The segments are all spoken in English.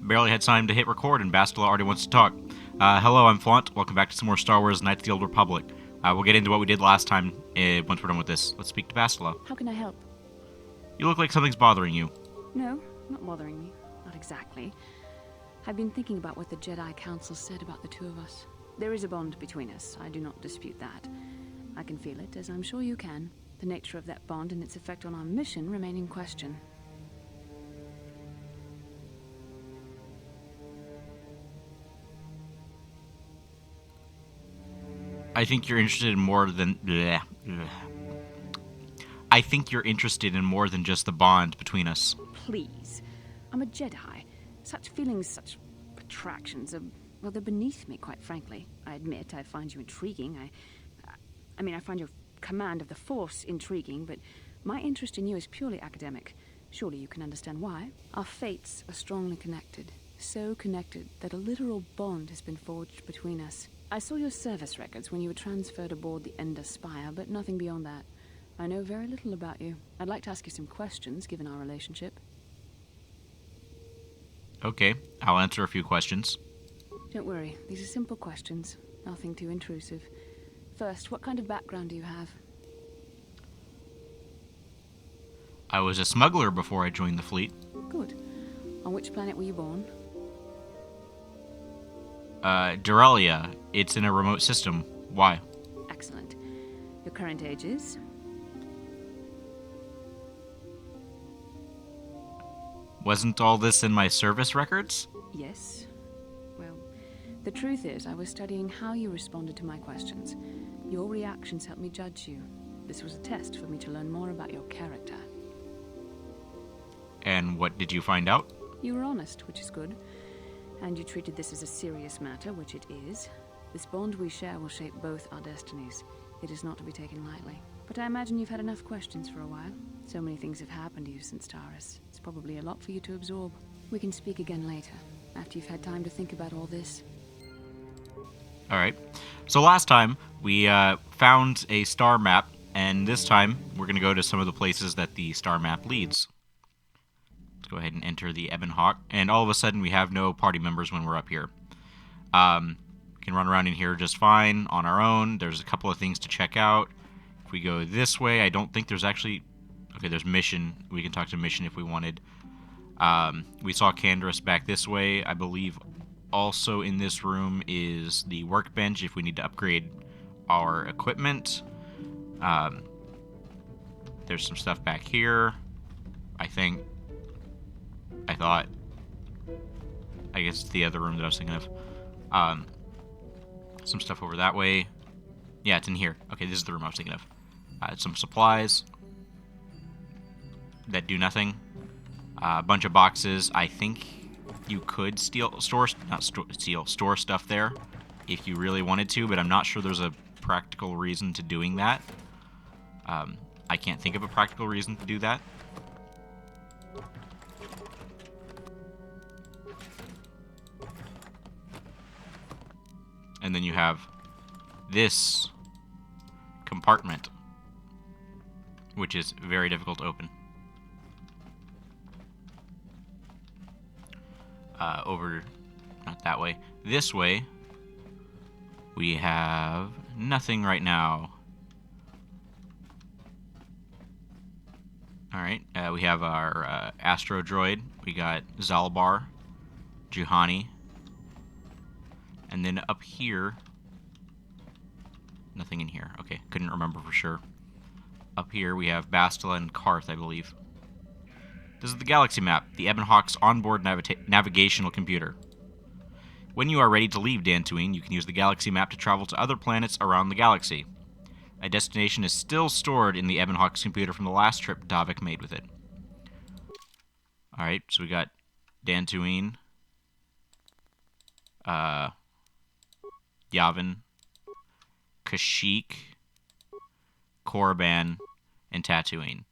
barely had time to hit record, and Bastila already wants to talk. Hello, I'm Flaunt. Welcome back to some more Star Wars Knights of the Old Republic. We'll get into what we did last time once we're done with this. Let's speak to Bastila. How can I help? You look like something's bothering you. No, not bothering me. Not exactly. I've been thinking about what the Jedi Council said about the two of us. There is a bond between us. I do not dispute that. I can feel it, as I'm sure you can. The nature of that bond and its effect on our mission remain in question. I think you're interested in more than... I think you're interested in more than just the bond between us. Please. I'm a Jedi. Such feelings, such attractions are... well, they're beneath me, quite frankly. I admit I find you intriguing. I find your command of the Force intriguing, but my interest in you is purely academic. Surely you can understand why. Our fates are strongly connected. So connected that a literal bond has been forged between us. I saw your service records when you were transferred aboard the Ender Spire, but nothing beyond that. I know very little about you. I'd like to ask you some questions, given our relationship. Okay, I'll answer a few questions. Don't worry, these are simple questions. Nothing too intrusive. First, what kind of background do you have? I was a smuggler before I joined the fleet. Good. On which planet were you born? Duralia. It's in a remote system. Why? Excellent. Your current age is? Wasn't all this in my service records? Yes. Well, the truth is, I was studying how you responded to my questions. Your reactions helped me judge you. This was a test for me to learn more about your character. And what did you find out? You were honest, which is good. And you treated this as a serious matter, which it is. This bond we share will shape both our destinies. It is not to be taken lightly. But I imagine you've had enough questions for a while. So many things have happened to you since Taris. It's probably a lot for you to absorb. We can speak again later, after you've had time to think about all this. Alright. So last time, we found a star map, and this time, we're going to go to some of the places that the star map leads. Let's go ahead and enter the Ebon Hawk, and all of a sudden we have no party members when we're up here. We can run around in here just fine on our own. There's a couple of things to check out. If we go this way, I don't think there's actually... Okay, there's Mission. We can talk to Mission if we wanted. We saw Canderous back this way. I believe also in this room is the workbench if we need to upgrade our equipment. There's some stuff back here, I think. I guess it's the other room that I was thinking of. Some stuff over that way. Yeah, it's in here. Okay, this is the room I was thinking of. Some supplies that do nothing. A bunch of boxes. I think you could store stuff there if you really wanted to, but I'm not sure there's a practical reason to doing that. I can't think of a practical reason to do that. And then you have this compartment, which is very difficult to open. Over, not that way, this way, we have nothing right now. Alright, we have our Astro Droid, we got Zalbar, Juhani, and then up here, nothing in here. Okay, couldn't remember for sure. Up here we have Bastila and Karth, I believe. This is the galaxy map, the Ebon Hawk's onboard navigational computer. When you are ready to leave Dantooine, you can use the galaxy map to travel to other planets around the galaxy. A destination is still stored in the Ebon Hawk's computer from the last trip Davik made with it. Alright, so we got Dantooine, Yavin, Kashyyyk, Korriban, and Tatooine.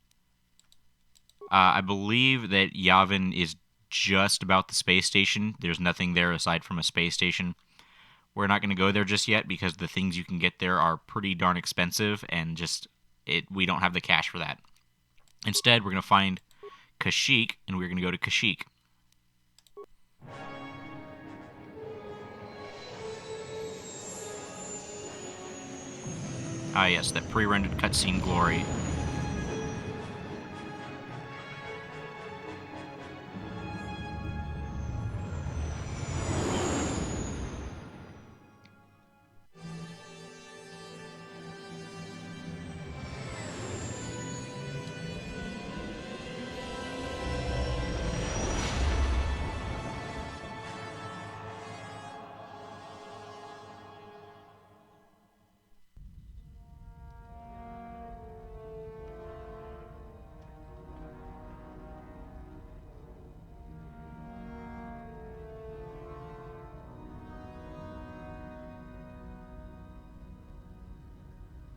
I believe that Yavin is just about the space station. There's nothing there aside from a space station. We're not going to go there just yet because the things you can get there are pretty darn expensive, and we don't have the cash for that. Instead, we're going to find Kashyyyk, and we're going to go to Kashyyyk. Ah, yes, that pre-rendered cutscene glory.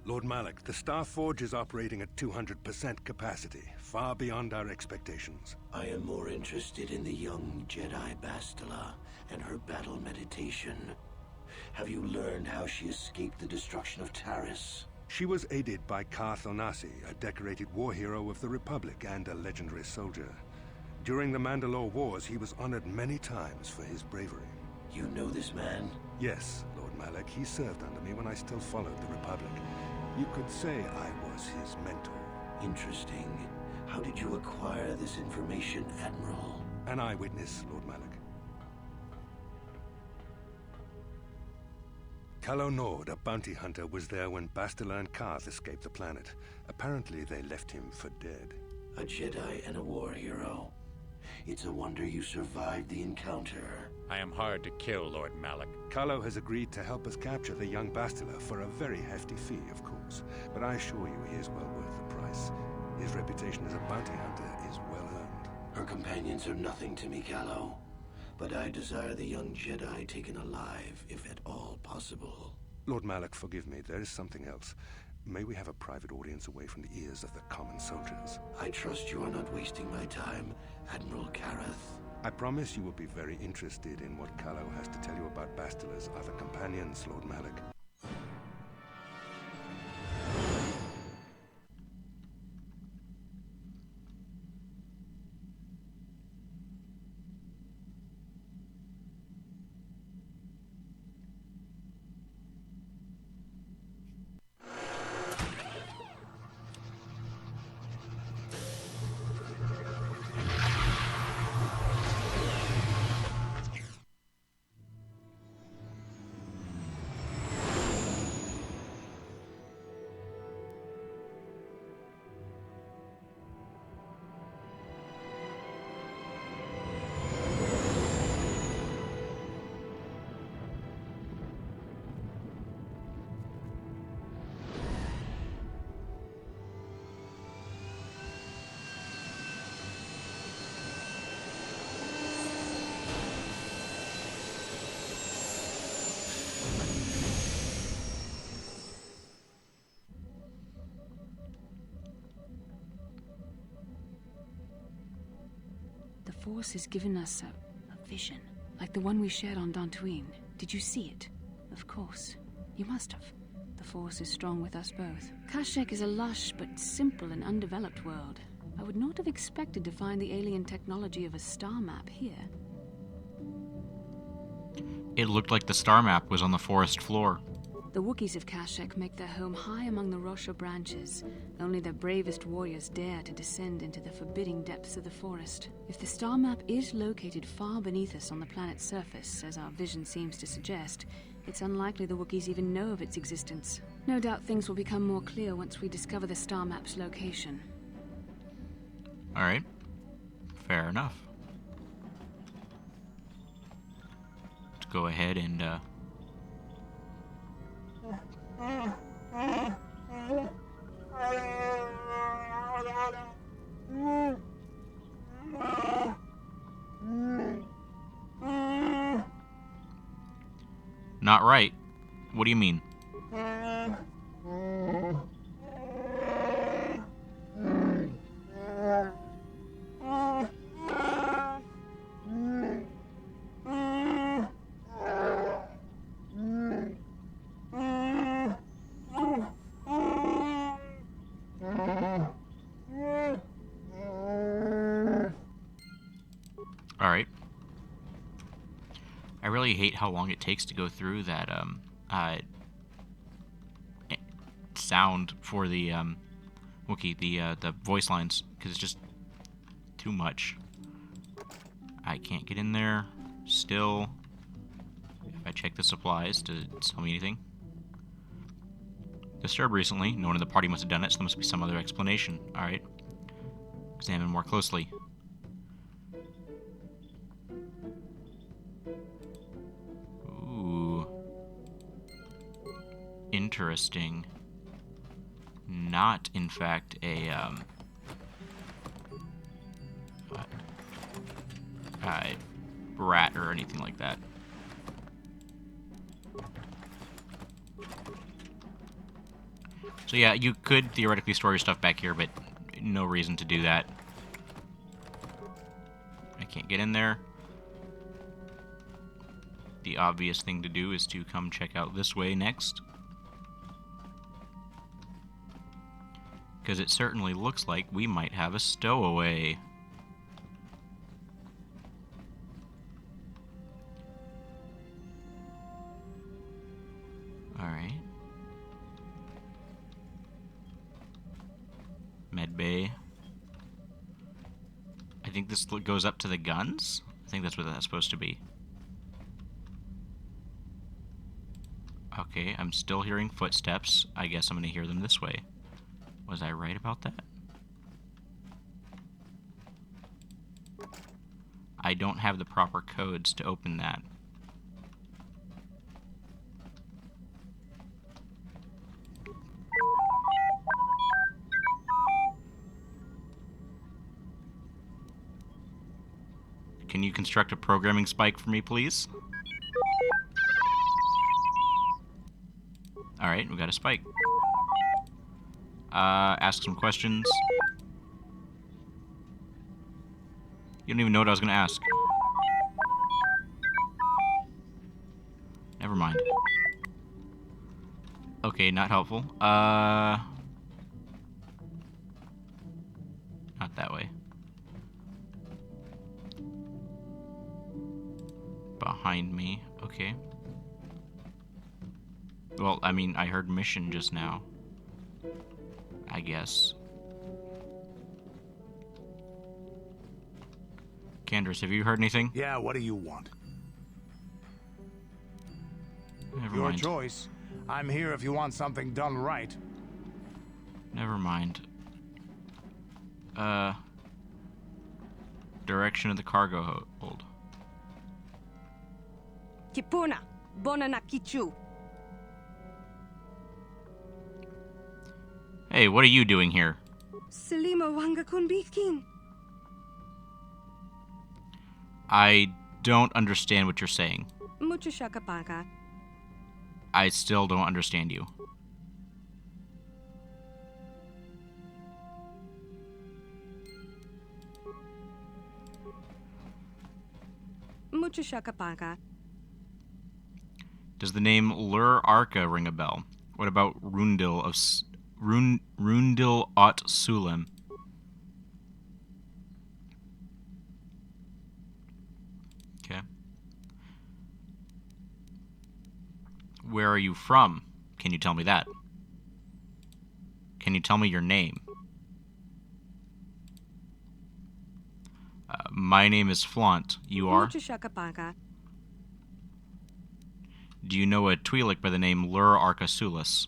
Lord Malak, the Star Forge is operating at 200% capacity, far beyond our expectations. I am more interested in the young Jedi Bastila and her battle meditation. Have you learned how she escaped the destruction of Taris? She was aided by Karth Onasi, a decorated war hero of the Republic and a legendary soldier. During the Mandalore Wars, he was honored many times for his bravery. You know this man? Yes, Lord Malak, he served under me when I still followed the Republic. You could say I was his mentor. Interesting. How did you acquire this information, Admiral? An eyewitness, Lord Malak. Calo Nord, a bounty hunter, was there when Bastila and Karth escaped the planet. Apparently, they left him for dead. A Jedi and a war hero. It's a wonder you survived the encounter. I am hard to kill, Lord Malak. Calo has agreed to help us capture the young Bastila for a very hefty fee, of course. But I assure you he is well worth the price. His reputation as a bounty hunter is well earned. Her companions are nothing to me, Calo. But I desire the young Jedi taken alive, if at all possible. Lord Malak, forgive me, there is something else. May we have a private audience away from the ears of the common soldiers? I trust you are not wasting my time, Admiral Karath. I promise you will be very interested in what Calo has to tell you about Bastila's other companions, Lord Malak. The Force has given us a vision, like the one we shared on Dantooine. Did you see it? Of course. You must have. The Force is strong with us both. Kashyyyk is a lush but simple and undeveloped world. I would not have expected to find the alien technology of a star map here. It looked like the star map was on the forest floor. The Wookiees of Kashyyyk make their home high among the Rosha branches. Only their bravest warriors dare to descend into the forbidding depths of the forest. If the star map is located far beneath us on the planet's surface, as our vision seems to suggest, it's unlikely the Wookiees even know of its existence. No doubt things will become more clear once we discover the star map's location. Alright. Fair enough. Let's go ahead and, Not right. What do you mean? Alright. I really hate how long it takes to go through that, sound for the Wookiee, the voice lines, because it's just too much. I can't get in there. Still, if I check the supplies, does it tell me anything? Disturbed recently. No one in the party must have done it, so there must be some other explanation. Alright. Examine more closely. Ooh. Interesting. Not, in fact, a, rat or anything like that. So yeah, you could theoretically store your stuff back here, but no reason to do that. I can't get in there. The obvious thing to do is to come check out this way next. Because it certainly looks like we might have a stowaway. Alright. Medbay. I think this goes up to the guns? I think that's what that's supposed to be. Okay, I'm still hearing footsteps. I guess I'm going to hear them this way. Was I right about that? I don't have the proper codes to open that. Can you construct a programming spike for me, please? Alright, we got a spike. Ask some questions. You don't even know what I was gonna ask. Never mind. Okay, not helpful. Not that way. Behind me. Okay. Well, I mean, I heard mission just now. I guess. Candace, have you heard anything? Yeah, what do you want? Never Your mind. choice. I'm here if you want something done right. Never mind. Direction of the cargo hold. Kipuna, Bonana Kichu. Hey, what are you doing here? Selima Wanga Kunbitkin. I don't understand what you're saying. Mucho Shakapaka. I still don't understand you. Mucho Shakapaka. Does the name Lur Arca ring a bell? What about Rundil of Rundil Ot Sulim? Okay. Where are you from? Can you tell me that? Can you tell me your name? My name is Flaunt. You are? Mucho Shakapaka. Do you know a Twi'lek by the name Lur Arcasulis?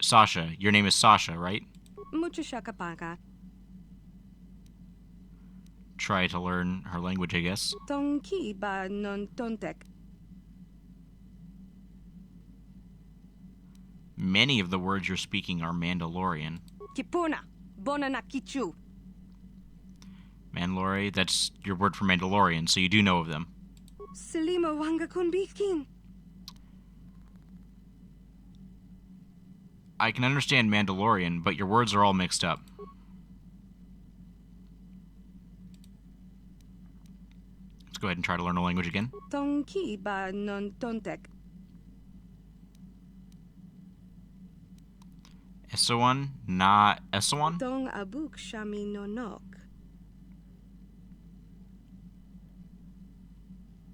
Sasha. Your name is Sasha, right? Mucho Shakapaka. Try to learn her language, I guess. Tonki ba non tontek. Many of the words you're speaking are Mandalorian. Kipuna, Bonana Kichu. Mandalore, that's your word for Mandalorian, so you do know of them. Selima Wanga Kunbitkin. I can understand Mandalorian, but your words are all mixed up. Let's go ahead and try to learn a language again. Tonki ba non tontek. Esawan, na Esawan? Tong abuk shami nonok.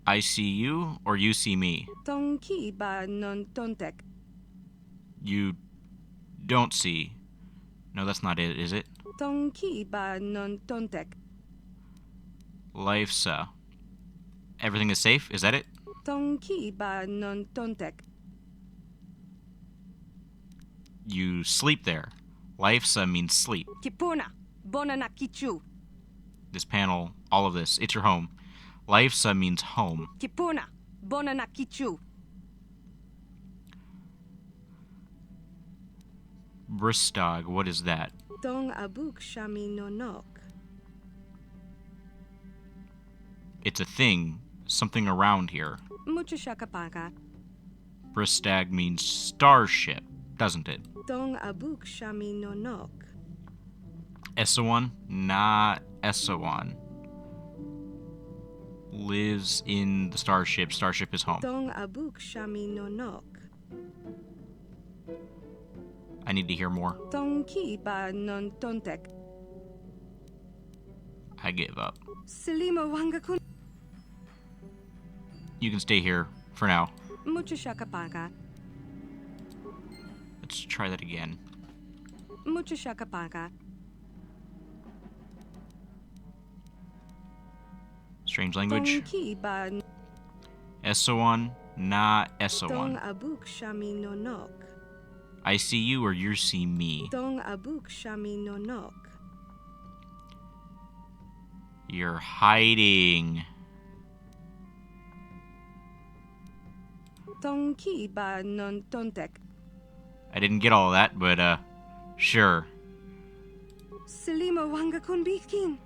I see you, or you see me? Tonki ba non tontek. You don't see. No, that's not it, is it? Tonki ba non tontek. Life's, everything is safe? Is that it? Tonki ba non tontek. You sleep there. Life's, means sleep. Kipuna. Bona na kichu. This panel, all of this, it's your home. Life's, means home. Kipuna. Bona na kichu. Bristog, what is that? Tong abuk shami no nok. It's a thing. Something around here. Mucho shakapaka. Bristag means starship, doesn't it? Tong abuk shami no nok. Essawan? Not Essawan. Lives in the starship. Starship is home. Tong abuk shami no nok. I need to hear more. Tong ki ba non tontek. I give up. Selima wanga kun. You can stay here for now. Mucho shakapaka. Let's try that again. Mucho shakapaka. Strange language. Tong ki ba Essawan, not tong Essawan. abuk shami no nok. I see you or you see me. Tong abuk shami no nok. You're hiding. Tong ki ba non tontek. I didn't get all of that, but, sure. Selima wanga kun bikin.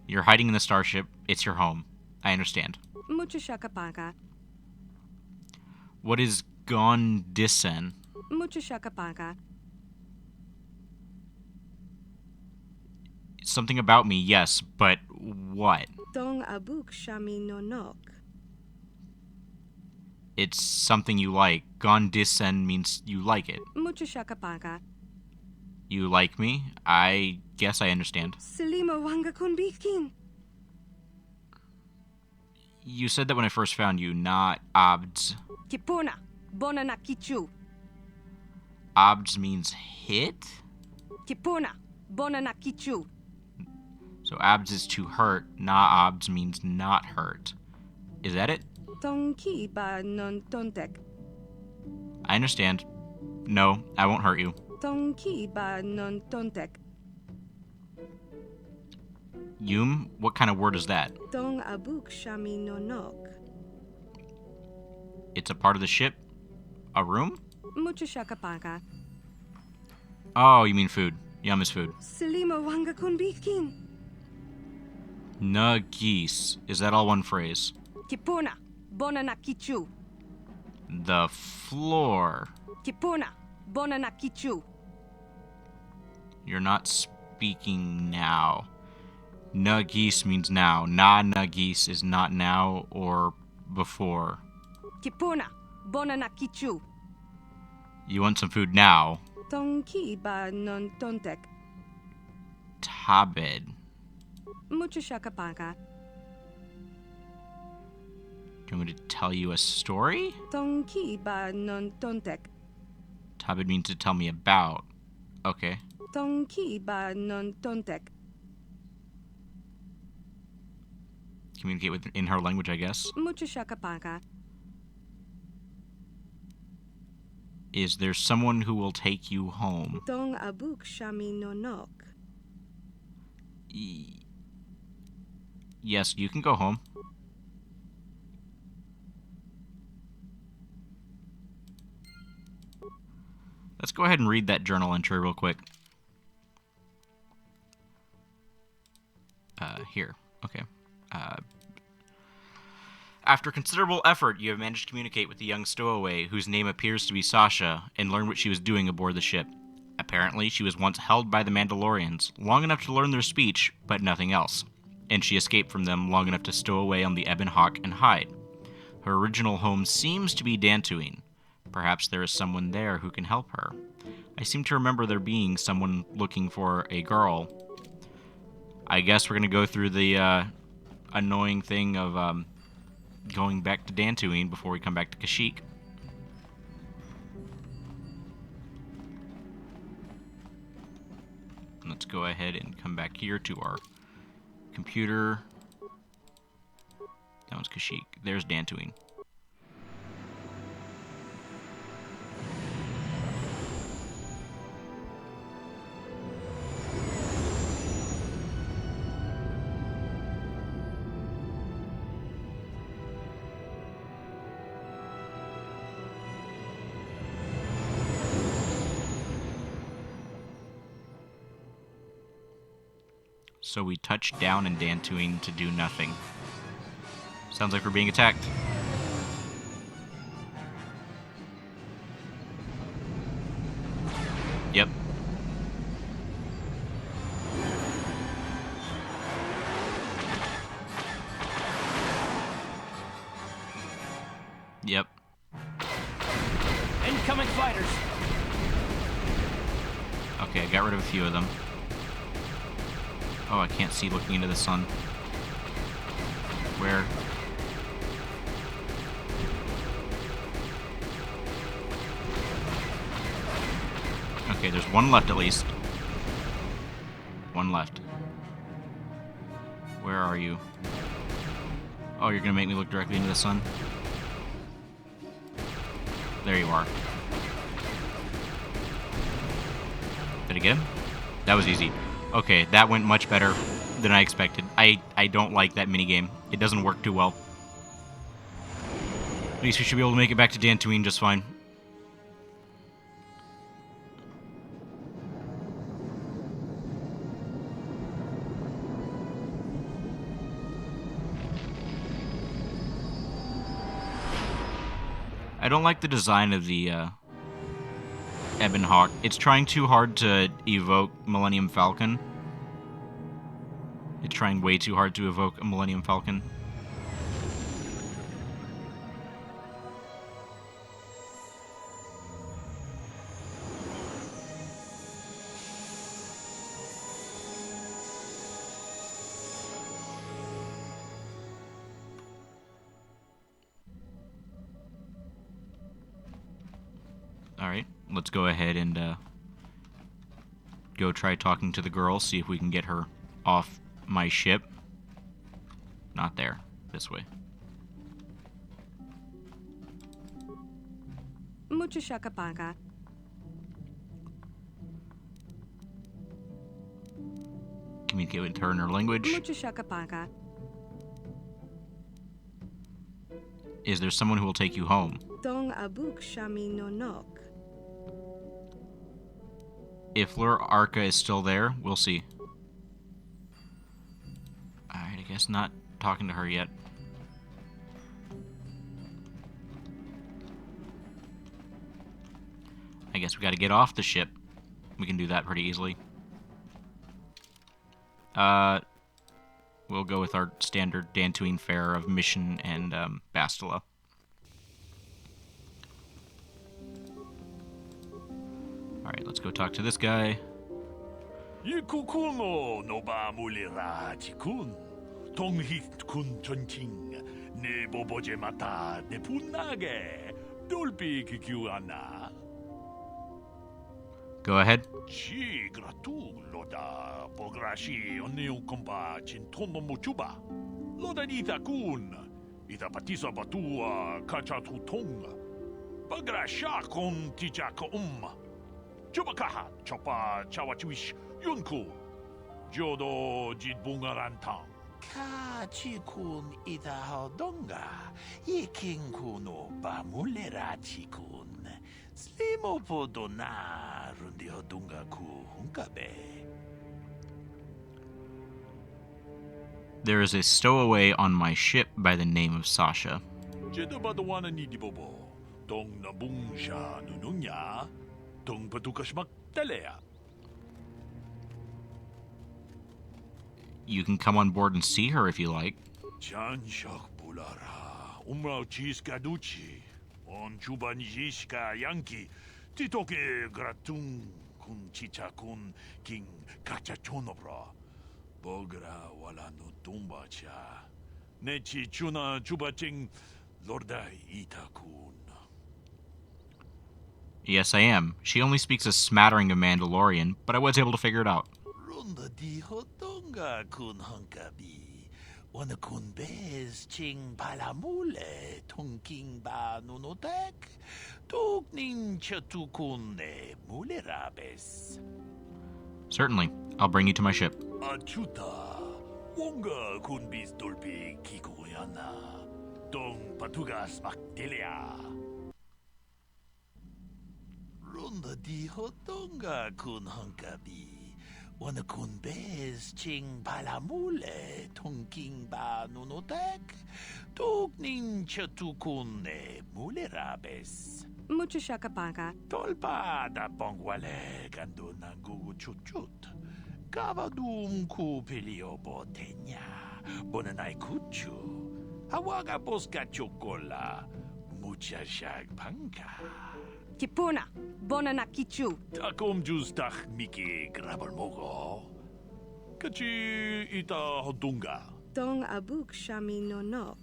You're hiding in the starship. It's your home. I understand. Mucho shakapaka. What is Gondissen? Mucho shakapaka. Something about me, yes, but what? Tong abuk shami no nok. It's something you like. Gondissen means you like it. Mucho shakapaka. You like me? I guess I understand. Selima wanga kun bikin. You said that when I first found you, not Abds. Kipuna. Bona na kichu. Abds means hit? Kipuna. Bona na kichu. So Abds is to hurt, not Abds means not hurt. Is that it? Tong ki ba non tontek. I understand. No, I won't hurt you. Tong ki ba non tontek. Yum? What kind of word is that? Tong abuk shami no nok. It's a part of the ship? A room? Mucho shakapaka. Oh, you mean food. Yum is food. Selima wanga kun bikin. Nuggies. Is that all one phrase? Kipuna. Bona na kichu. The floor. Kipuna. Bona na kichu. You're not speaking now. Nuggies means now. Na nuggies is not now or before. Kipuna. Bona na kichu. You want some food now. Tong ki ba non tontek. Tabed. Mucho shakapaka. Do you want me to tell you a story? Tong ki ba non tontek. Tabed means to tell me about. Okay. Tong ki ba non tontek. Communicate with in her language, I guess. Mucho shakapaka. Is there someone who will take you home? Tong abuk shami no nok. Yes, you can go home. Let's go ahead and read that journal entry real quick. Here. Okay. After considerable effort, you have managed to communicate with the young stowaway, whose name appears to be Sasha, and learn what she was doing aboard the ship. Apparently, she was once held by the Mandalorians, long enough to learn their speech, but nothing else. And she escaped from them long enough to stow away on the Ebon Hawk and hide. Her original home seems to be Dantooine. Perhaps there is someone there who can help her. I seem to remember there being someone looking for a girl. I guess we're going to go through the annoying thing of going back to Dantooine before we come back to Kashyyyk. let's go ahead and come back here to our computer. That one's Kashyyyk. There's Dantooine. So we touch down in Dantooine to do nothing. Sounds like we're being attacked. Yep. Yep. Incoming fighters. Okay, I got rid of a few of them. Oh, I can't see looking into the sun. Where? Okay, there's one left at least. One left. Where are you? Oh, you're gonna make me look directly into the sun? There you are. Did I get him? That was easy. Okay, that went much better than I expected. I don't like that minigame. It doesn't work too well. At least we should be able to make it back to Dantooine just fine. I don't like the design of the Ebon Hawk. It's trying too hard to evoke Millennium Falcon. It's trying way too hard to evoke a Millennium Falcon. Alright, let's go ahead and go try talking to the girl, see if we can get her off my ship. Not there. This way. Mucho shakapanga. Communicate with her in her language. Mucho shakapanga. Is there someone who will take you home? Tong abuk shami no nok. If Lure Arca is still there, we'll see. Alright, I guess not talking to her yet. I guess we gotta get off the ship. We can do that pretty easily. We'll go with our standard Dantooine fare of Mission and Bastila. Alright, let's go talk to this guy. Yikukuno no ba mulira jikun. Tonghit kun chonching. Ne boboje mata ne punage. Dolpi kikiwana. Go ahead. Chi gratu loda pograshi oneu komba chintomo muchuba. Loda ita kun. Ita patisa batua kachatu tonga. Pagrasha kon tijaka Chubakaha chopa chawachuish yunku. Jodo jitbungarantang. Ka chikun ita hodonga. Yikinku no bamulera chikun. Slimo podona rundi hodunga ku hunkabe. There is a stowaway on my ship by the name of Sasha. Jedabadawana nidibobo. Dong nabungsha nununya. Dong patukashmak talea. You can come on board and see her if you like. Janshak bulara. Umrao chis kaduchi. On chuban jishka yanki. Titoke gratung kun chicha kun king kachachonobra. Bogra wala no tumba cha. Nechi chuna chubaching lordai itakun. Yes, I am. She only speaks a smattering of Mandalorian, but I was able to figure it out. Ronda di hotonga kun hunkabi. Wana kun bez ching palamule tonking ba nunotek. Tukning chatukune mulerabes. Certainly. I'll bring you to my ship. Achuta. Wonga kun bis dolpi kikoyana. Dong patugas maktelia. Ronda di hotonga kun hunkabi. Wana kun bez ching palamule tonking ba nunotek. Tukning chatukune mulerabes. Mucho shakapaka. Tolpa da bongwale gando nangu chuchut. Kavadum ku piliobo tenya. Bonanai kuchu. Hawaga boska chokola. Mucha shag panka. Kipuna. Bonanakichu. Takom justach miki grabalmogo. Kachi ita hodunga. Dong abuk shami nonok.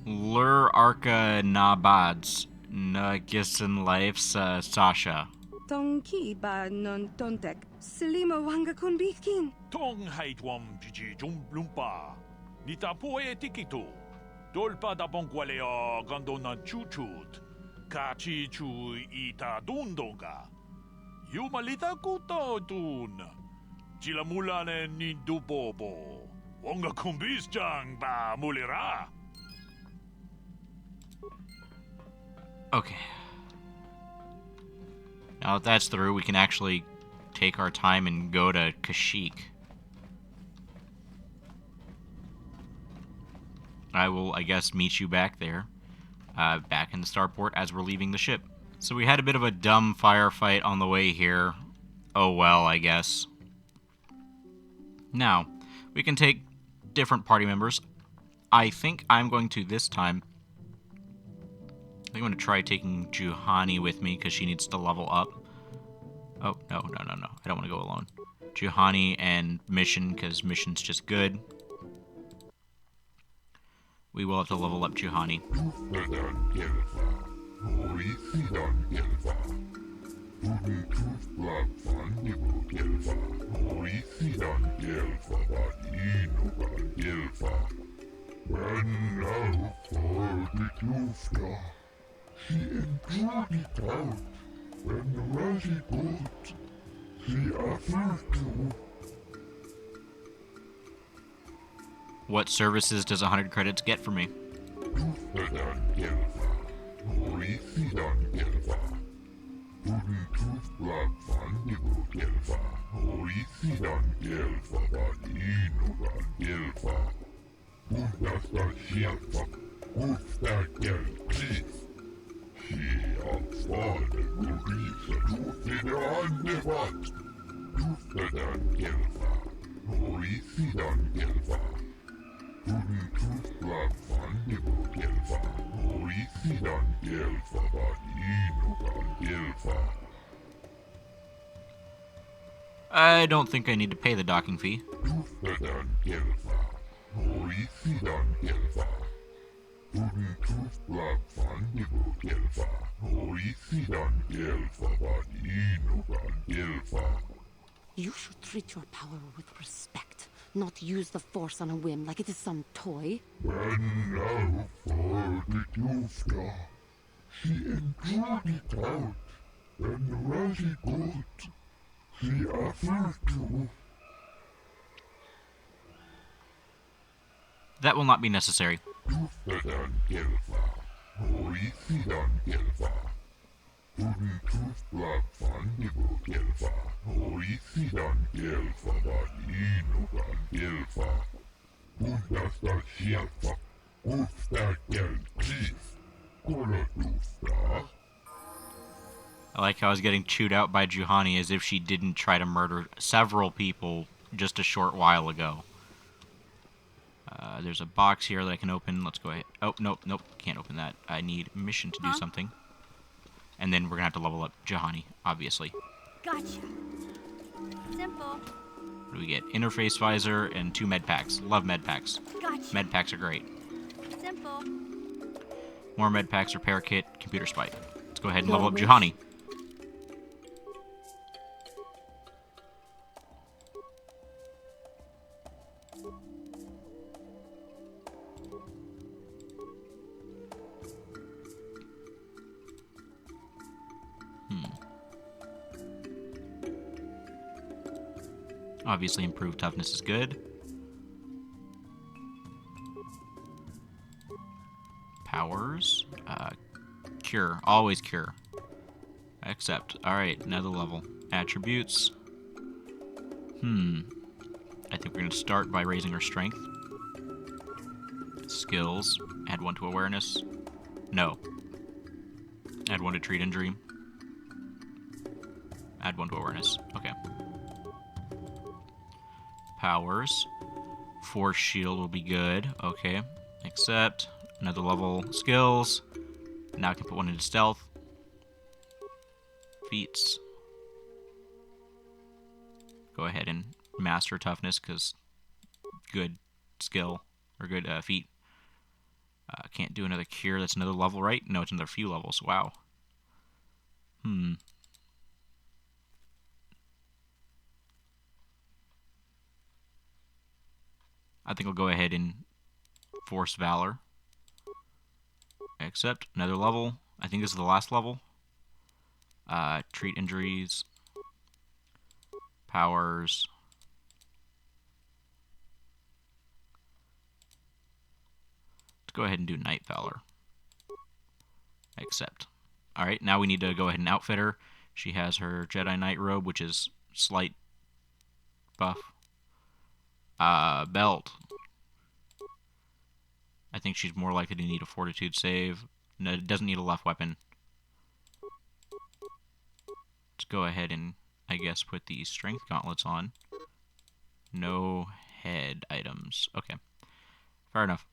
Lur Arca Nabads. Nagisan Life's Sasha. Dong ki ba non tontek. Silima wanga kun bikin. Tong haitwam jiji lumpa. Nita poe tikito. Dolpa da bongwalea gandona chuchut. Kachi chu ita dundonga. Yumalita kuto dun. Chilamulane ni dubobo. Wonga kumbis jang ba mulira. Okay. Now that that's through, we can actually take our time and go to Kashyyyk. I will, I guess, meet you back there, back in the starport as we're leaving the ship. So we had a bit of a dumb firefight on the way here. Oh well, I guess. Now, we can take different party members. I think I'm going to, this time, I think I'm going to try taking Juhani with me because she needs to level up. Oh, no. I don't want to go alone. Juhani and Mission because Mission's just good. We will have to level up Juhani. What services does 100 credits get for me? I don't think I need to pay the docking fee. You should treat your power with respect, not use the Force on a whim like it is some toy. That will not be necessary. I like how I was getting chewed out by Juhani as if she didn't try to murder several people just a short while ago. There's a box here that I can open. Let's go ahead. Oh, nope, can't open that. I need Mission to do something. And then we're going to have to level up Juhani, obviously. Gotcha. Simple. What do we get? Interface visor and 2 med packs. Love med packs. Gotcha. Med packs are great. Simple. More med packs, repair kit, computer spike. Let's go ahead and level up Juhani. Obviously, improved toughness is good. Powers. Cure. Always cure. Accept. Alright, another level. Attributes. I think we're going to start by raising our strength. Skills. Add 1 to awareness. No. Add 1 to treat injury. Add 1 to awareness. Okay. Powers. Force shield will be good. Okay. Accept. Another level. Skills. Now I can put 1 into stealth. Feats. Go ahead and master toughness, because good skill, or good feat. Can't do another cure. That's another level, right? No, it's another few levels. Wow. I think I'll go ahead and force Valor. Accept. Another level. I think this is the last level. Treat injuries. Powers. Let's go ahead and do Night Valor. Accept. Alright, now we need to go ahead and outfit her. She has her Jedi Knight robe, which is slight buff. Belt. I think she's more likely to need a fortitude save. No, it doesn't need a left weapon. Let's go ahead and, I guess, put these strength gauntlets on. No head items. Okay. Fair enough.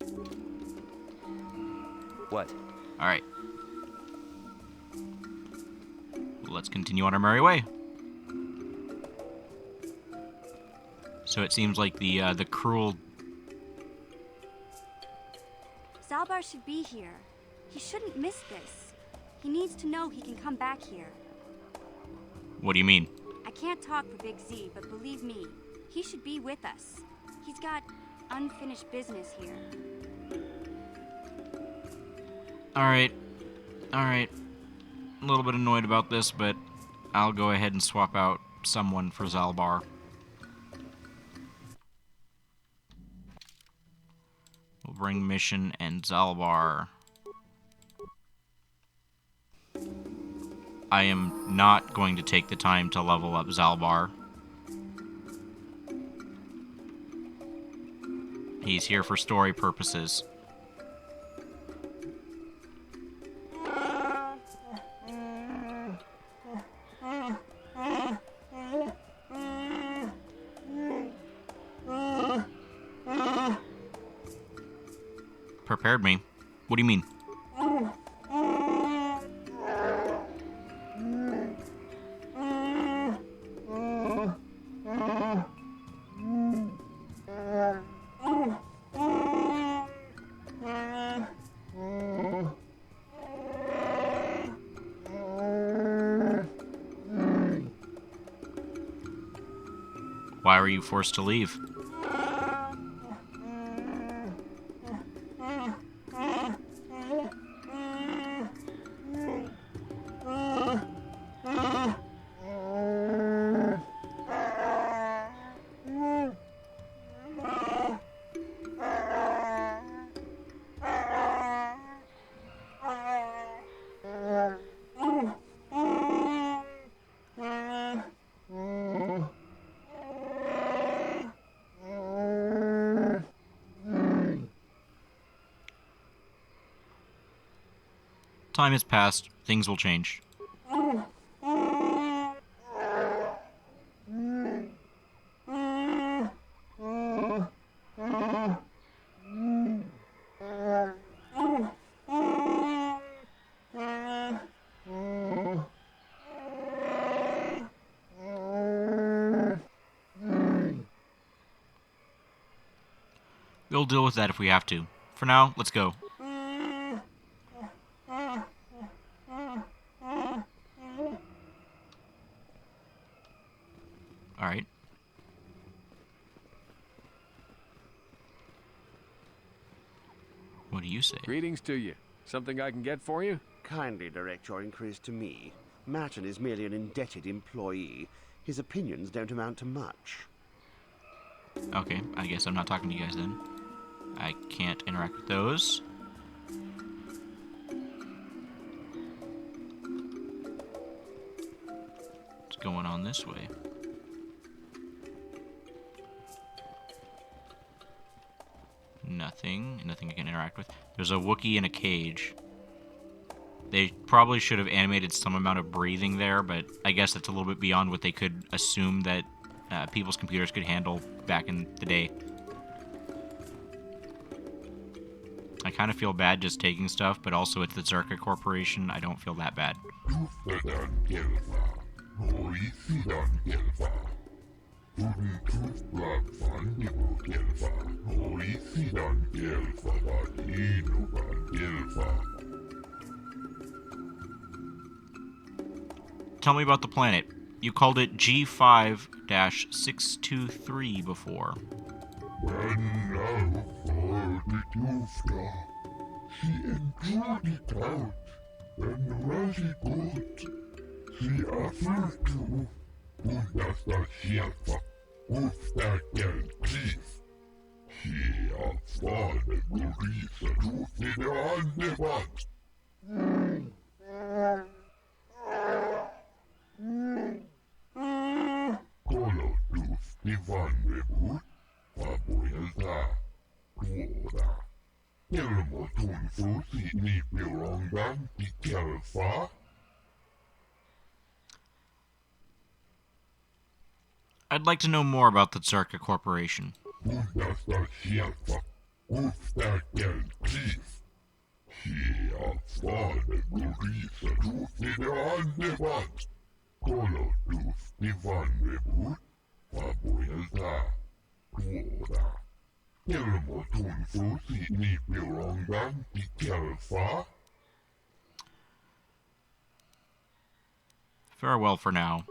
What? Alright. Let's continue on our merry way. So it seems like the cruel... Zalbar should be here. He shouldn't miss this. He needs to know he can come back here. What do you mean? I can't talk for Big Z, but believe me, he should be with us. He's got unfinished business here. Alright. Alright. A little bit annoyed about this, but I'll go ahead and swap out someone for Zalbar. We'll bring Mission and Zalbar. I am not going to take the time to level up Zalbar. He's here for story purposes. Prepared me. What do you mean? Why were you forced to leave? Time has passed. Things will change. We'll deal with that if we have to. For now, let's go. Alright. What do you say? Greetings to you. Something I can get for you? Kindly direct your inquiries to me. Matton is merely an indebted employee. His opinions don't amount to much. Okay, I guess I'm not talking to you guys then. I can't interact with those. What's going on this way? Nothing. Nothing I can interact with. There's a Wookiee in a cage. They probably should have animated some amount of breathing there, but I guess that's a little bit beyond what they could assume that people's computers could handle back in the day. I kind of feel bad just taking stuff, but also it's the Zerka Corporation. I don't feel that bad. Tell me about the planet. You called it G5-623 before. I'd like to know more about the Zerka Corporation. Farewell for now.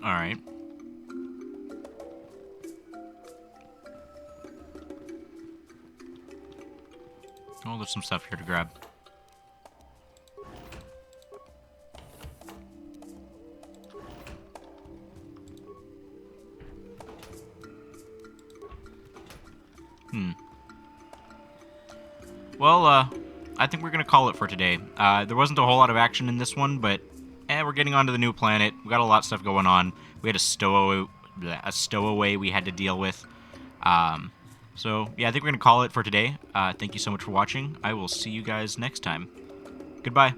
Alright. Oh, there's some stuff here to grab. Well, I think we're going to call it for today. There wasn't a whole lot of action in this one, but we're getting onto the new planet. We got a lot of stuff going on. We had a stowaway we had to deal with. So, yeah, I think we're going to call it for today. Thank you so much for watching. I will see you guys next time. Goodbye.